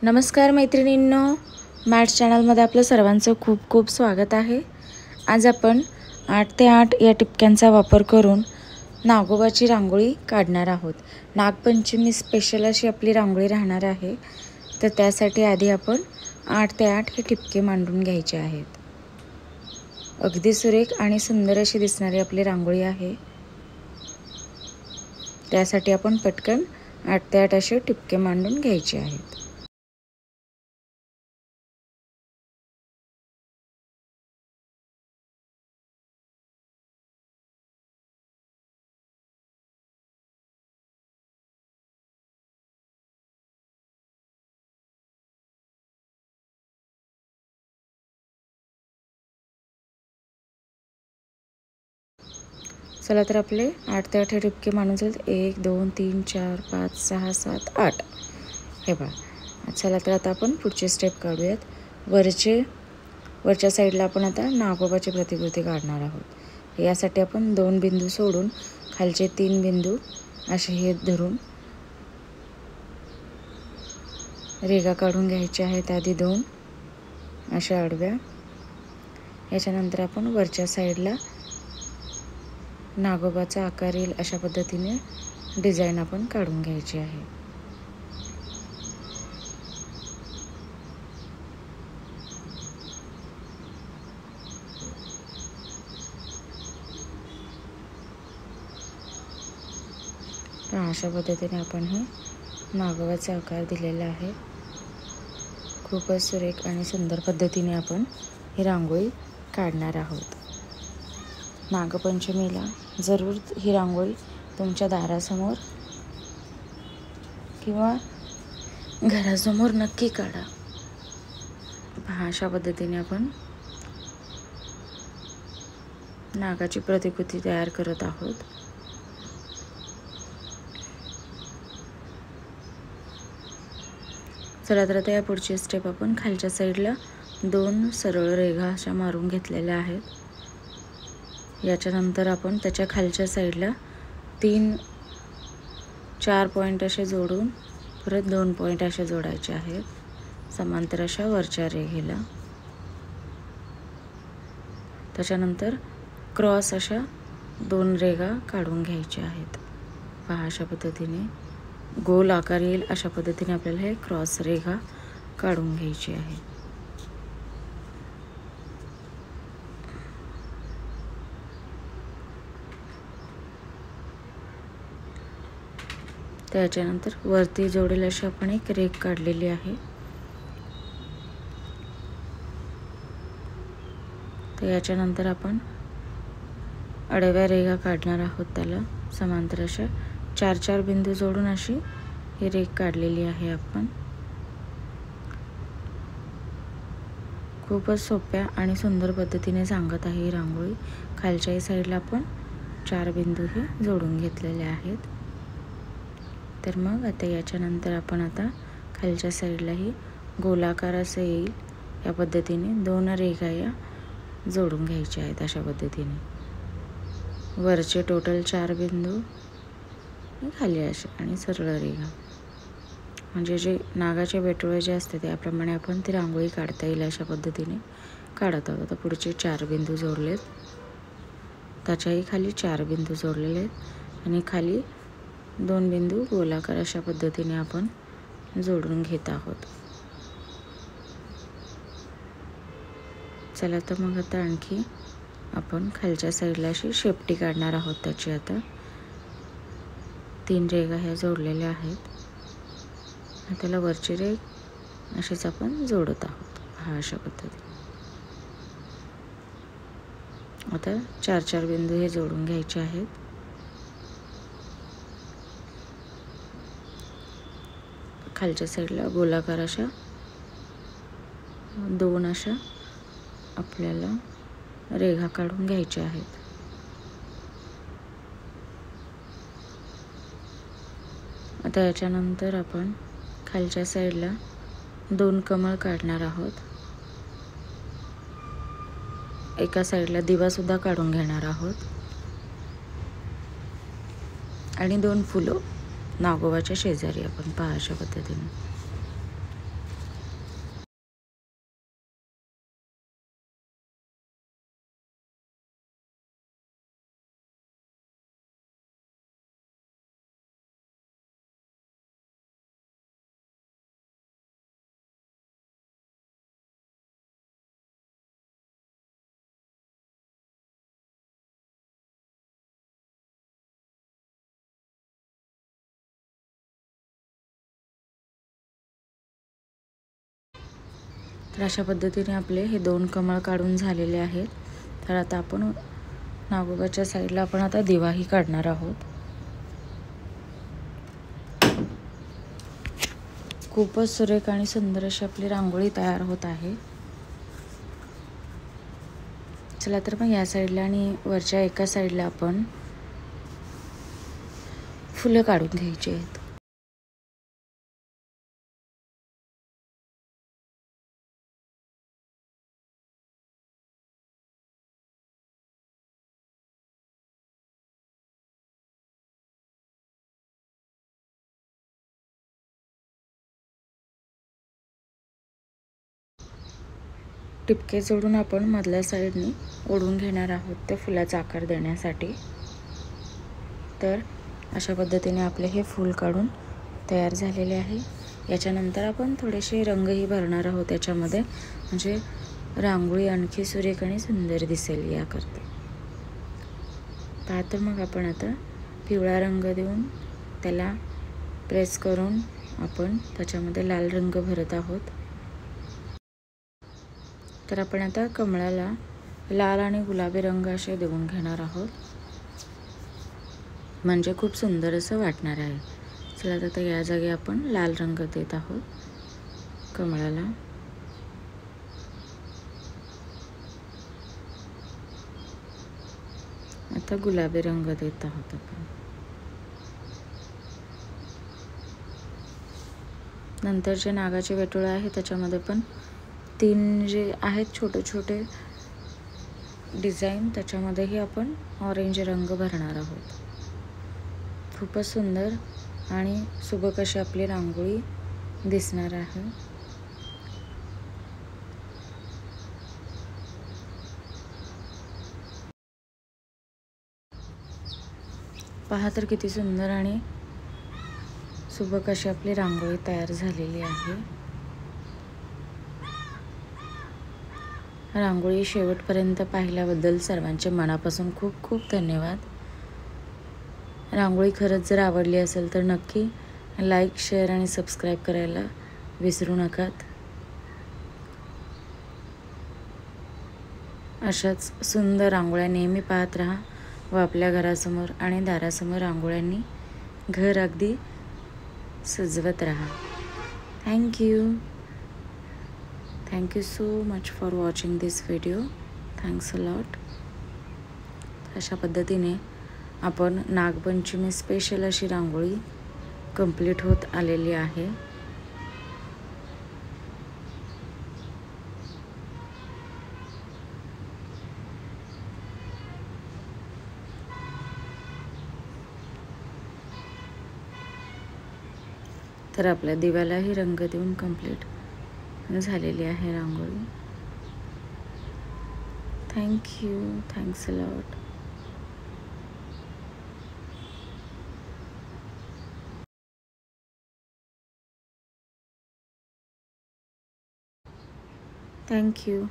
नमस्कार मैत्रिणींनो, मॅट्स चॅनलमध्ये आपलं सर्वांचं खूप खूप स्वागत आहे। आज आपण 8 ते 8 या टिपक्यांचा वापर करून नागोबाची रांगोळी काढणार आहोत। नागपंचमी स्पेशल अशी आपली रांगोळी राहणार आहे। तर त्यासाठी आधी आपण 8 ते 8 हे टिपके मांडून घ्यायचे आहेत। अगदी सुरेख आणि सुंदर अशी दिसणारी आपली रांगोळी आहे। त्यासाठी आपण पटकन 8 ते 8 असे टिपके मांडून घ्यायचे आहेत। चला तर आपले 8 ते 8 हे टिपके मांडून झाले। 1 2 3 4 5 6 7 8 हे बघा। चला तर आता आपण पुढची स्टेप काढूयात। वरच्या साईडला आपण आता नागोबाची प्रतिकृती काढणार आहोत। यासाठी आपण 2 बिंदू सोडून खालचे 3 बिंदू असे हे धरून रेघा काढून घ्यायची आहेत। आधी 2 अशा आडव्या, याच्यानंतर आपण वरच्या साईडला नागोबाचा आकार येईल अशा पद्धतीने डिझाईन आपण काढून घ्यायची आहे। अशा पद्धतीने आपण हे नागोबाचा आकार दिलेला आहे। खूपच सुरेख आणि सुंदर पद्धतीने आपण ही रांगोळी काढणार आहोत। नागपंचमीला जरूर ही रांगोळी तुमच्या दारासमोर किंवा घरासमोर नक्की काढा। पहा, अशा पद्धतीने आपण नागाची प्रतिकृती तयार करत आहोत। चला तर आता या पुढची स्टेप आपण खालच्या साईडला 2 सरळ रेघा अशा मारून घेतलेल्या आहेत। याच्यानंतर आपण त्याच्या खालच्या साईडला 4 पॉइंट असे जोडून परत 2 पॉइंट असे जोडायचे आहेत समांतर अशा वरच्या रेघेला। त्याच्यानंतर क्रॉस अशा 2 रेघा काढून घ्यायच्या आहेत। पहा, अशा पद्धतीने गोल आकार येईल अशा पद्धतीने आपल्याला हे क्रॉस रेघा काढून घ्यायची आहे। त्याच्यानंतर वरती जोडेल अशी आपण एक रेघ काढलेली आहे। तर याच्यानंतर आपण आडव्या रेघा काढणार आहोत। त्याला समांतर अशा 4 बिंदू जोडून अशी ही रेघ काढलेली आहे आपण। खूपच सोप्या आणि सुंदर पद्धतीने सांगत आहे ही रांगोळी। खालच्याही साईडला आपण 4 बिंदू हे जोडून घेतलेले आहेत। तर मग आता याच्यानंतर आपण आता खालच्या साईडलाही गोलाकार असं येईल या पद्धतीने 2 रेघा या जोडून घ्यायच्या आहेत। अशा पद्धतीने वरचे टोटल 4 बिंदू खाली असे आणि सरळ रेघा, म्हणजे जे नागाचे वेटोळे जे असते त्याप्रमाणे आपण ती रांगोळी काढता येईल अशा पद्धतीने काढत आहोत। आता पुढचे 4 बिंदू जोडलेत, त्याच्याही खाली 4 बिंदू जोडलेले आहेत आणि खाली 2 बिंदू गोलाकार अशा पद्धतीने आपण जोडून घेत आहोत। चला तर मग आता आणखी आपण खालच्या साईडला अशी शेपटी काढणार आहोत। त्याची आता 3 रेघा ह्या जोडलेल्या आहेत। त्याला वरची रेघ अशीच आपण जोडत आहोत। हा, अशा पद्धतीने आता 4 बिंदू हे जोडून घ्यायचे आहेत। खालच्या साईडला गोलाकार अशा 2 अशा आपल्याला रेघा काढून घ्यायच्या आहेत। आता याच्यानंतर आपण खालच्या साईडला 2 कमळ काढणार आहोत। एका साईडला दिवा सुद्धा काढून घेणार आहोत आणि 2 फुलं नागोबाच्या शेजारी आपण पहा अशा पद्धतीने। तर अशा पद्धतीने आपले हे 2 कमळ काढून झालेले आहेत. तर आता आपण नागोबाच्या साईडला आपण आता दिवाही काढणार आहोत. खूपच सुरेख आणि सुंदर अशी आपली रांगोळी तयार होत आहे. चला तर मग या साईडला आणि वरच्या एका साईडला आपण फुलं काढून घ्यायची आहेत. टिपके जोडून आपण मधल्या साईडने ओढून घेणार आहोत त्या फुलाचा आकार देण्यासाठी. तर अशा पद्धतीने आपले हे फूल काढून तयार झालेले आहे. याच्यानंतर आपण थोडेसे रंगही भरणार आहोत याच्यामध्ये, म्हणजे रांगोळी आणखी सुरेख आणि सुंदर दिसेल याकरता. तर मग आपण आता पिवळा रंग देऊन त्याला प्रेस करून आपण त्याच्यामध्ये लाल रंग भरत आहोत. तर आपण आता कमळाला लाल आणि गुलाबी रंग असे देऊन घेणार आहोत, म्हणजे खूप सुंदर असं वाटणार आहे. चला आता या जागी आपण लाल रंग देत आहोत कमळाला. आता गुलाबी रंग देत आहोत आपण. नंतर जे नागाचे वेटोळे आहे त्याच्यामध्ये पण 3 जे आहेत छोटे छोटे डिझाईन, त्याच्यामध्येही आपण ऑरेंज रंग भरणार आहोत. खूपच सुंदर आणि सुबक अशी आपली रांगोळी दिसणार आहे. पहा तर किती सुंदर आणि सुबक अशी आपली रांगोळी तयार झालेली आहे. रांगोळी शेवटपर्यंत पाहिल्याबद्दल सर्वांचे मनापासून खूप खूप धन्यवाद. रांगोळी खरंच जर आवडली असेल तर नक्की लाईक, शेअर आणि सबस्क्राईब करायला विसरू नकात. अशाच सुंदर रांगोळ्या नेहमी पाहत राहा व आपल्या घरासमोर आणि दारासमोर रांगोळ्यांनी घर अगदी सजवत राहा. Thank you so much for watching this video. Thanks a lot. अशा पद्धतीने आपण नागपंचमी स्पेशल अशी रांगोळी कंप्लीट होत आलेली आहे. तर आपल्या दिव्यालाही रंग देऊन कंप्लीट झालेली आहे रांगोळी. Thanks a lot. Thank you.